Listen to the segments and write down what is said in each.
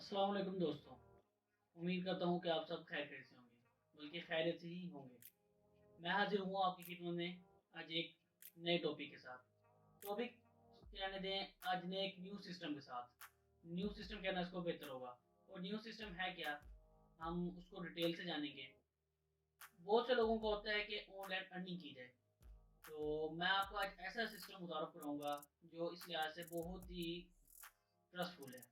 अस्सलाम वालेकुम दोस्तों। उम्मीद करता हूँ कि आप सब खैरियत से होंगे, बल्कि खैरियत से ही होंगे। मैं हाज़िर हूँ आपकी खिदमत में आज एक नए टॉपिक के साथ। टॉपिक कहने दें आज नए एक न्यू सिस्टम के साथ। न्यू सिस्टम कहना इसको बेहतर होगा और न्यू सिस्टम है क्या, हम उसको डिटेल से जानेंगे। बहुत से लोगों को होता है कि ऑनलाइन अर्निंग की जाए, तो मैं आपको आज ऐसा सिस्टम मुतारफ़ कराऊँगा जो इस लिहाज से बहुत ही ट्रस्टफुल है।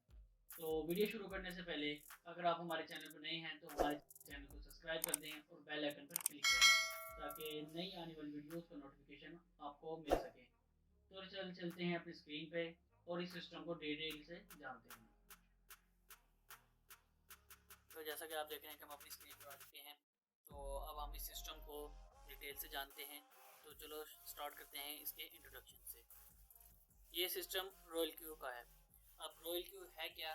तो वीडियो शुरू करने से पहले अगर आप हमारे चैनल पर नए हैं तो हमारे चैनल को सब्सक्राइब कर दें और बेल आइकन पर क्लिक करें ताकि नई आने वाली वीडियोस का नोटिफिकेशन आपको मिल सके। तो चलते हैं अपनी स्क्रीन पे और इस सिस्टम को डिटेल से जानते हैं। तो जैसा कि आप देख रहे हैं कि हम अपनी स्क्रीन पर आ चुके हैं, तो अब हम इस सिस्टम को डिटेल से जानते हैं। तो चलो स्टार्ट करते हैं इसके इंट्रोडक्शन से। ये सिस्टम रॉयल क्यू का है। अब रॉयल क्यू है क्या,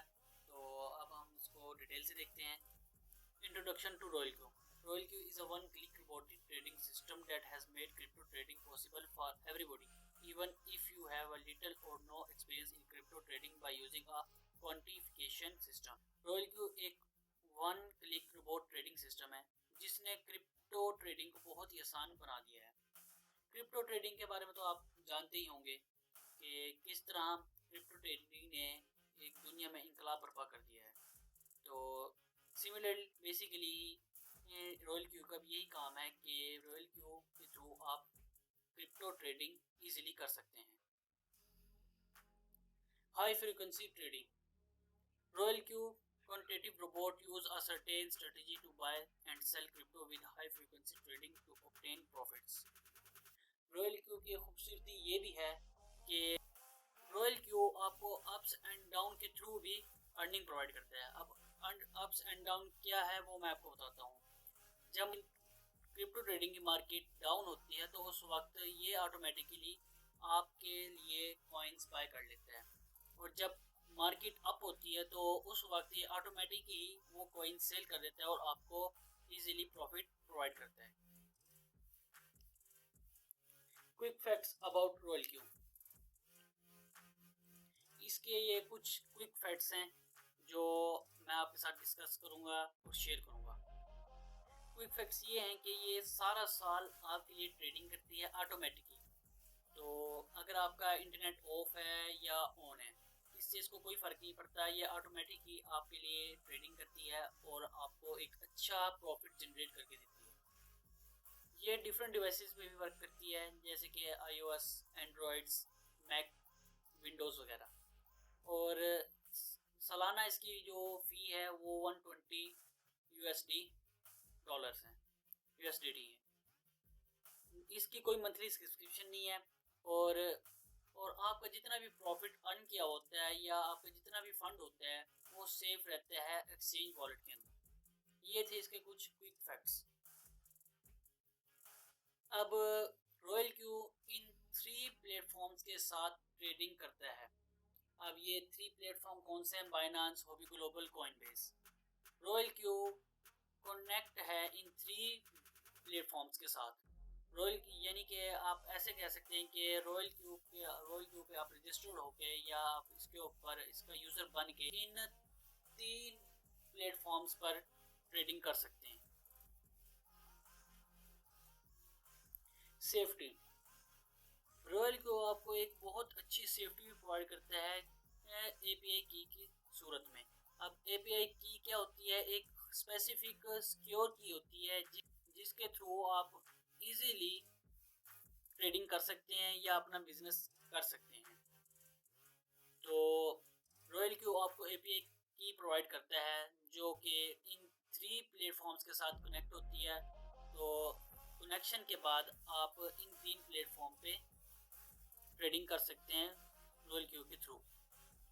तो अब हम उसको डिटेल से देखते हैं। Introduction to RoyalQ. RoyalQ is a one-click robotic trading system that has made crypto trading possible for everybody, even if you have a little or no experience in crypto trading by using a quantification system. RoyalQ एक one click robot trading system है जिसने crypto trading को बहुत ही आसान बना दिया है। Crypto trading के बारे में तो आप जानते ही होंगे कि किस तरह क्रिप्टो ट्रेडिंग ने एक दुनिया में इनकलाब बर्पा कर दिया है। तो सिमिलरली बेसिकली रॉयल क्यू का भी यही काम है कि रॉयल क्यू के थ्रू आप क्रिप्टो ट्रेडिंग इजीली कर सकते हैं। High frequency trading. Royal Q quantitative robot use a certain strategy to buy and sell crypto with high frequency trading to obtain profits. Royal Q की खूबसूरती ये भी है कि रॉयल क्यू आपको अप्स एंड डाउन के थ्रू भी earning provide करता है। अब अप्स एंड डाउन क्या है वो मैं आपको बताता हूँ। जब क्रिप्टो ट्रेडिंग की मार्केट डाउन होती है तो उस वक्त ये ऑटोमेटिकली आपके लिए कॉइन्स बाय कर लेता है, और जब मार्केट अप होती है तो उस वक्त ये ऑटोमेटिकली वो कॉइन सेल कर देता है और आपको इजीली प्रॉफिट प्रोवाइड करता है। Quick facts about royal Q. इसके ये कुछ क्विक फैक्ट्स हैं जो मैं आपके साथ डिस्कस करूंगा और शेयर करूंगा। क्विक फैक्ट्स ये हैं कि ये सारा साल आपके लिए ट्रेडिंग करती है ऑटोमेटिकली। तो अगर आपका इंटरनेट ऑफ है या ऑन है, इससे इसको कोई फ़र्क नहीं पड़ता, ये ऑटोमेटिकली आपके लिए ट्रेडिंग करती है और आपको एक अच्छा प्रॉफिट जनरेट करके देती है। ये डिफरेंट डिवाइसेस पे भी वर्क करती है, जैसे कि iOS, एंड्रॉयड्स, मैक, विंडोज़ वगैरह। और सालाना इसकी जो फ़ी है वो 120 यूएसडी डॉलर्स हैं, यूएसडीटी है। इसकी कोई मंथली सब्सक्रिप्शन नहीं है। और आपका जितना भी प्रॉफिट अर्न किया होता है या आपका जितना भी फंड होता है वो सेफ रहता है एक्सचेंज वॉलेट के अंदर। ये थे इसके कुछ क्विक फैक्ट्स। अब रॉयल क्यू इन 3 प्लेटफॉर्म्स के साथ ट्रेडिंग करता है। अब ये 3 प्लेटफॉर्म कौन से हैं? Binance, hobby global, Coinbase. Royal Q connect है इन 3 प्लेटफॉर्म्स के साथ। रॉयल यानी कि आप ऐसे कह सकते हैं कि रॉयल क्यू पे आप रजिस्टर्ड होके या आप इसके ऊपर इसका यूज़र बन के इन 3 प्लेटफॉर्म्स पर ट्रेडिंग कर सकते हैं। सेफ्टी। रॉयल क्यू आपको एक बहुत अच्छी सेफ्टी भी प्रोवाइड करता है एपीआई की सूरत में। अब एपीआई की क्या होती है? एक स्पेसिफिक सिक्योर की होती है जिसके थ्रू आप इजीली ट्रेडिंग कर सकते हैं या अपना बिजनेस कर सकते हैं। तो रॉयल क्यू आपको एपीआई की प्रोवाइड करता है जो कि इन 3 प्लेटफॉर्म्स के साथ कनेक्ट होती है। तो कनेक्शन के बाद आप इन 3 प्लेटफॉर्म पे ट्रेडिंग कर सकते हैं रॉयल क्यू के थ्रू।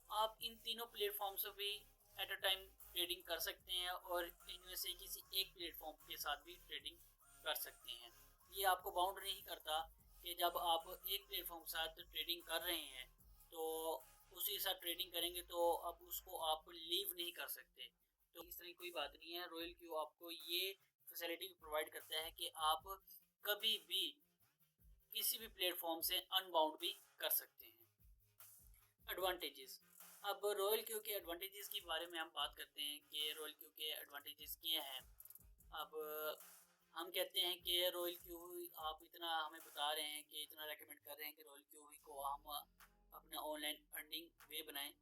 आप इन तीनों प्लेटफॉर्म से भी एट अ टाइम ट्रेडिंग कर सकते हैं और इनमें से किसी एक प्लेटफॉर्म के साथ भी ट्रेडिंग कर सकते हैं। ये आपको बाउंड नहीं करता कि जब आप एक प्लेटफॉर्म के साथ ट्रेडिंग कर रहे हैं तो उसी के साथ ट्रेडिंग करेंगे तो अब उसको आप लीव नहीं कर सकते। तो इस तरह की कोई बात नहीं है। रॉयल क्यू आपको ये फैसिलिटी प्रोवाइड करता है कि आप कभी भी किसी भी प्लेटफॉर्म से अनबाउंड भी कर सकते हैं। एडवांटेजेस। अब रॉयल क्यू के एडवांटेजेस के बारे में हम बात करते हैं कि रॉयल क्यू के एडवांटेजेस क्या हैं। अब हम कहते हैं कि रॉयल क्यू आप इतना हमें बता रहे हैं कि इतना रेकमेंड कर रहे हैं कि रॉयल क्यू को हम अपना ऑनलाइन अर्निंग वे बनाएं,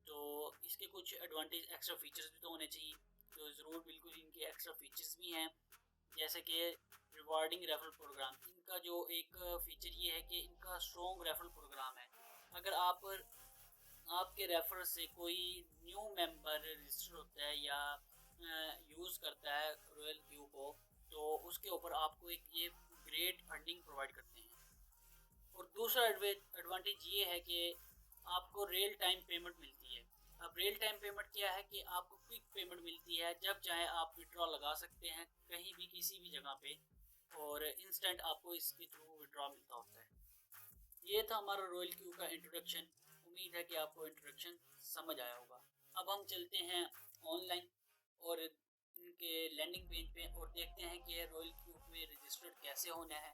तो इसके कुछ एडवांटेज एक्स्ट्रा फीचर्स भी तो होने चाहिए। तो ज़रूर बिल्कुल इनके एक्स्ट्रा फीचर्स भी हैं, जैसे कि रिवार्डिंग रेफरल प्रोग्राम। इनका जो एक फीचर ये है कि इनका स्ट्रॉन्ग रेफरल प्रोग्राम है। अगर आपके रेफर से कोई न्यू मेंबर रजिस्टर होता है या यूज़ करता है रॉयल क्यू को, तो उसके ऊपर आपको एक ये ग्रेट फंडिंग प्रोवाइड करते हैं। और दूसरा एडवांटेज ये है कि आपको रियल टाइम पेमेंट मिलती है। अब रियल टाइम पेमेंट क्या है कि आपको क्विक पेमेंट मिलती है, जब चाहे आप विड्रॉ लगा सकते हैं कहीं भी किसी भी जगह पे, और इंस्टेंट आपको इसके थ्रू विड्रॉ मिलता होता है। ये था हमारा रॉयल क्यू का इंट्रोडक्शन। उम्मीद है कि आपको इंट्रोडक्शन समझ आया होगा। अब हम चलते हैं ऑनलाइन और इनके लैंडिंग पेज पे और देखते हैं कि रॉयल क्यू में रजिस्टर्ड कैसे होना है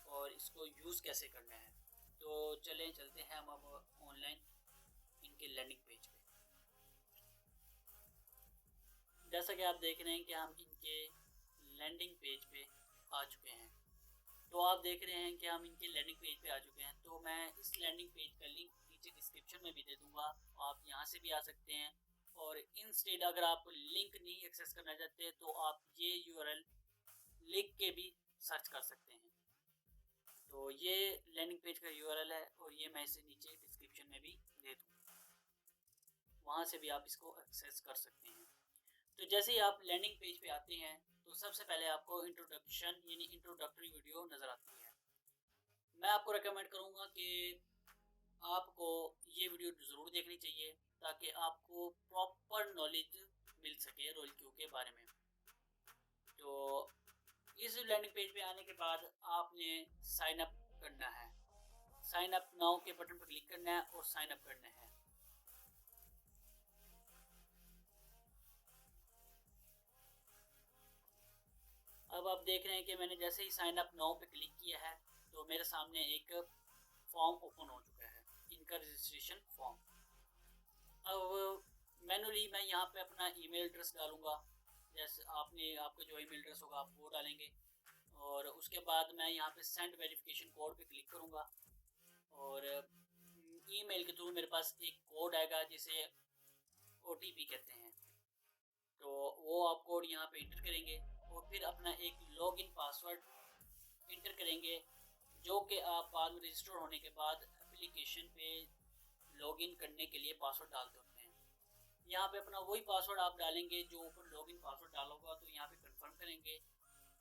और इसको यूज़ कैसे करना है। तो चलते हैं हम अब ऑनलाइन इनके लैंडिंग पेज पे। जैसा कि आप देख रहे हैं कि हम इनके लैंडिंग पेज पे आ चुके हैं। तो आप देख रहे हैं कि हम इनके लैंडिंग पेज पे आ चुके हैं। तो मैं इस लैंडिंग पेज का लिंक नीचे डिस्क्रिप्शन में भी दे दूंगा, आप यहाँ से भी आ सकते हैं। और इंस्टेड अगर आप लिंक नहीं एक्सेस करना चाहते तो आप ये यूआरएल लिख के भी सर्च कर सकते हैं। तो ये लैंडिंग पेज का यूआरएल है और ये मैं इसे नीचे डिस्क्रिप्शन में भी दे दूँगा, वहाँ से भी आप इसको एक्सेस कर सकते हैं। तो जैसे ही आप लैंडिंग पेज पे आते हैं तो सबसे पहले आपको इंट्रोडक्शन यानी इंट्रोडक्टरी वीडियो नज़र आती है। मैं आपको रेकमेंड करूँगा कि आपको ये वीडियो ज़रूर देखनी चाहिए ताकि आपको प्रॉपर नॉलेज मिल सके रॉयल क्यू के बारे में। तो इस लैंडिंग पेज पे आने के बाद आपने साइन अप करना है। साइन अप नाउ के बटन पर क्लिक करना है और साइन अप करना है। अब आप देख रहे हैं कि मैंने जैसे ही साइन अप नाउ पे क्लिक किया है तो मेरे सामने एक फॉर्म ओपन हो चुका है, इनका रजिस्ट्रेशन फॉर्म। अब मैनुअली मैं यहाँ पे अपना ईमेल एड्रेस डालूँगा। जैसे आपका जो ईमेल एड्रेस होगा आप वो डालेंगे, और उसके बाद मैं यहाँ पे सेंड वेरिफिकेशन कोड पे क्लिक करूँगा और ईमेल के थ्रू मेरे पास एक कोड आएगा जिसे OTP कहते हैं। तो वो आप कोड यहाँ पे इंटर करेंगे और फिर अपना एक लॉगिन पासवर्ड इंटर करेंगे, जो कि आप बाद में रजिस्टर होने के बाद एप्लीकेशन पे लॉगिन करने के लिए पासवर्ड डालते होते हैं। यहाँ पे अपना वही पासवर्ड आप डालेंगे जो ऊपर लॉगिन पासवर्ड डाला होगा, तो यहाँ पे कंफर्म करेंगे।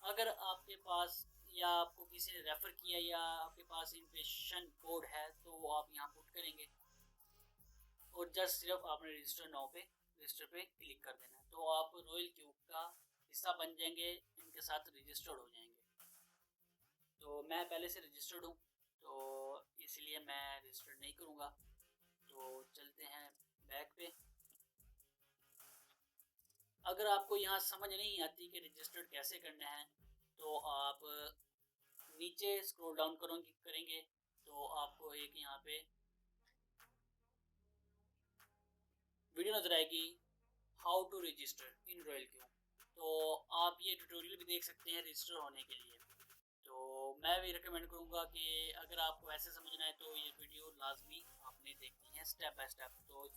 अगर आपके पास या आपको किसी ने रेफ़र किया या आपके पास इन्विटेशन कोड है तो वो आप यहाँ पुट करेंगे और जस्ट सिर्फ आपने रजिस्टर पे क्लिक कर देना है, तो आप रॉयल क्यू का हिस्सा बन जाएंगे, इनके साथ रजिस्टर्ड हो जाएंगे। तो मैं पहले से रजिस्टर्ड हूँ तो इसलिए मैं रजिस्टर्ड नहीं करूँगा। तो चलते हैं बैक पे। अगर आपको यहाँ समझ नहीं आती कि रजिस्टर्ड कैसे करना है तो आप नीचे स्क्रॉल डाउन करेंगे तो आपको एक यहाँ पे वीडियो नजर आएगी, how to register in Royal Q. तो आप ये ट्यूटोरियल भी देख सकते हैं रजिस्टर होने के लिए। तो मैं भी रिकमेंड करूँगा कि अगर आपको ऐसे समझना है तो ये वीडियो लाजमी आपने देखनी है स्टेप बाय स्टेप। तो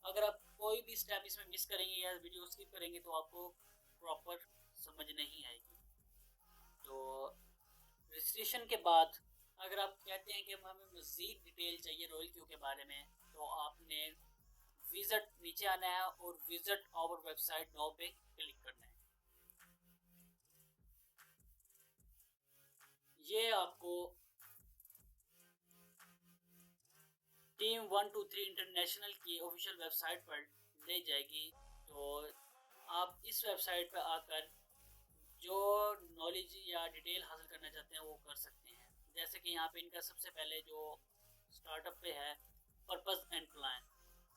अगर आप कोई भी स्टेप इसमें मिस करेंगे या वीडियो स्किप करेंगे तो आपको प्रॉपर समझ नहीं आएगी। तो रजिस्ट्रेशन के बाद अगर आप कहते हैं कि हमें मज़ीद डिटेल चाहिए रॉयल क्यू के बारे में, तो आपने विजिट नीचे आना है और विजिट आवर वेबसाइट नाउ पे क्लिक करना है। ये आपको टीम 123 इंटरनेशनल की ऑफिशियल वेबसाइट पर ले जाएगी। तो आप इस वेबसाइट पर आकर जो नॉलेज या डिटेल हासिल करना चाहते हैं वो कर सकते हैं। जैसे कि यहाँ पे इनका सबसे पहले जो स्टार्टअप पे है purpose and plan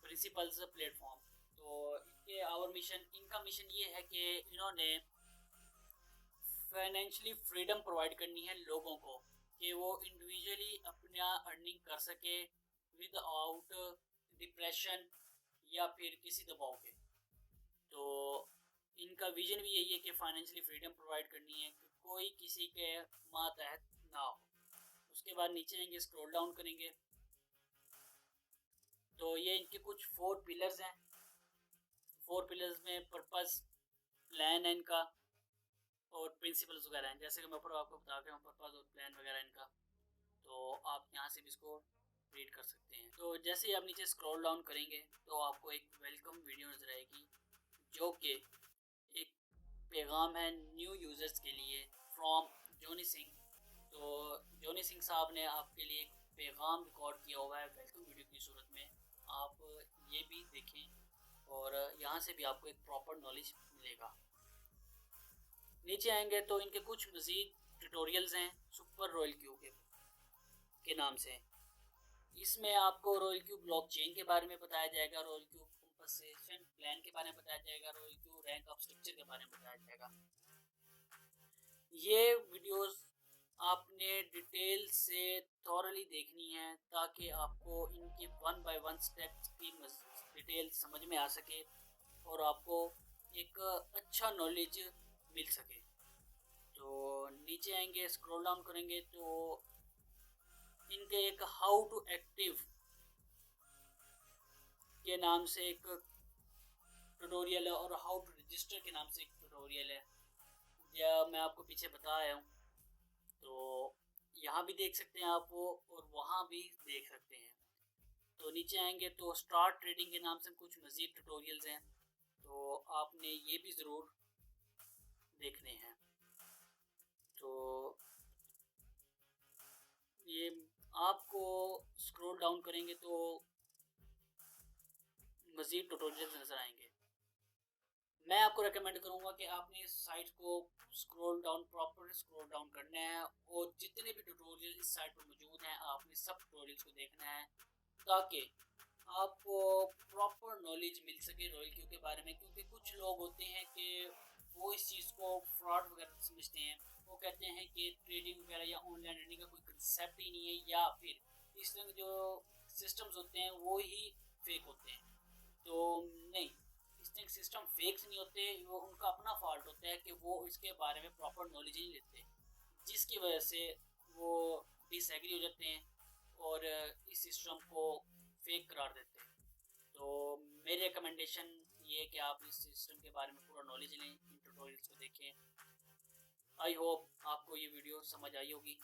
principles platform. तो इनका मिशन ये है कि इन्होंने फाइनेंशियली फ्रीडम प्रोवाइड करनी है लोगों को, कि वो इंडिविजुअली अपना अर्निंग कर सके विदाउट डिप्रेशन या फिर किसी दबाव के। तो इनका विजन भी यही है कि फाइनेंशियली फ्रीडम प्रोवाइड करनी है, कि कोई किसी के मातहत ना हो। उसके बाद नीचे आएंगे, स्क्रॉल डाउन करेंगे तो ये इनके कुछ 4 पिलर्स हैं। 4 पिलर्स में पर्पस, प्लान है इनका, और प्रिंसिपल्स वगैरह हैं। जैसे कि मैं ऊपर आपको बता रहा हूँ पर्पस और प्लान वगैरह इनका, तो आप यहाँ से भी इसको रीड कर सकते हैं। तो जैसे ही आप नीचे स्क्रॉल डाउन करेंगे तो आपको एक वेलकम वीडियो नजर आएगी, जो कि एक पैगाम है न्यू यूज़र्स के लिए फ्रॉम जोनी सिंह। तो जोनी सिंह साहब ने आपके लिए एक पैगाम रिकॉर्ड किया हुआ है वेलकम वीडियो की सूरत में। आप ये भी देखें और यहाँ से भी आपको एक प्रॉपर नॉलेज मिलेगा। नीचे आएंगे तो इनके कुछ मज़ीद ट्यूटोरियल्स हैं सुपर रॉयल क्यू के नाम से। इसमें आपको रॉयल क्यू ब्लॉकचेन के बारे में बताया जाएगा, रॉयल क्यू कंपनसेशन प्लान के बारे में बताया जाएगा, royal Q rank of structure के बारे में बताया जाएगा। ये वीडियोस आपने डिटेल से थॉरली देखनी है ताकि आपको इनके 1 बाय 1 स्टेप्स की डिटेल समझ में आ सके और आपको एक अच्छा नॉलेज मिल सके। तो नीचे आएंगे, स्क्रॉल डाउन करेंगे तो इनके एक हाउ टू एक्टिव के नाम से एक ट्यूटोरियल है और हाउ टू रजिस्टर के नाम से एक ट्यूटोरियल है, या मैं आपको पीछे बता आया हूँ। तो यहाँ भी देख सकते हैं आप वो, और वहाँ भी देख सकते हैं। तो नीचे आएंगे तो स्टार्ट ट्रेडिंग के नाम से कुछ मज़ीद ट्यूटोरियल्स हैं, तो आपने ये भी ज़रूर देखने हैं। तो ये आपको स्क्रॉल डाउन करेंगे तो मज़ीद ट्यूटोरियल्स नज़र आएंगे। मैं आपको रेकमेंड करूँगा कि आपने इस साइट को scroll down, proper scroll down करना है और जितने भी ट्यूटोरियल इस साइट पर मौजूद हैं आपने सब ट्यूटोरियल्स को देखना है ताकि आपको प्रॉपर नॉलेज मिल सके रॉयल क्यू के बारे में। क्योंकि कुछ लोग होते हैं कि वो इस चीज़ को फ्रॉड वगैरह समझते हैं, वो कहते हैं कि ट्रेडिंग वगैरह या ऑनलाइन अर्निंग का कोई कंसेप्ट ही नहीं है, या फिर इस तरह के जो सिस्टम्स होते हैं वो ही फेक होते हैं। तो नहीं, इस तरह के सिस्टम फेक्स नहीं होते, वो उनका अपना फॉल्ट होता है कि वो इसके बारे में प्रॉपर नॉलेज नहीं लेते, जिसकी वजह से वो डिसएग्री हो जाते हैं और इस सिस्टम को फेक करार देते हैं। तो मेरी रिकमेंडेशन ये है कि आप इस सिस्टम के बारे में पूरा नॉलेज लें, इन ट्यूटोरियल्स को देखें। आई होप आपको ये वीडियो समझ आई होगी।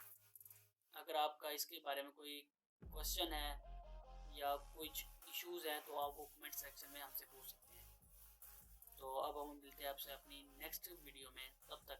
अगर आपका इसके बारे में कोई क्वेश्चन है या कुछ इश्यूज़ हैं तो आप वो कमेंट सेक्शन में हमसे पूछ सकते हैं। तो अब हम मिलते हैं आपसे अपनी नेक्स्ट वीडियो में, तब तक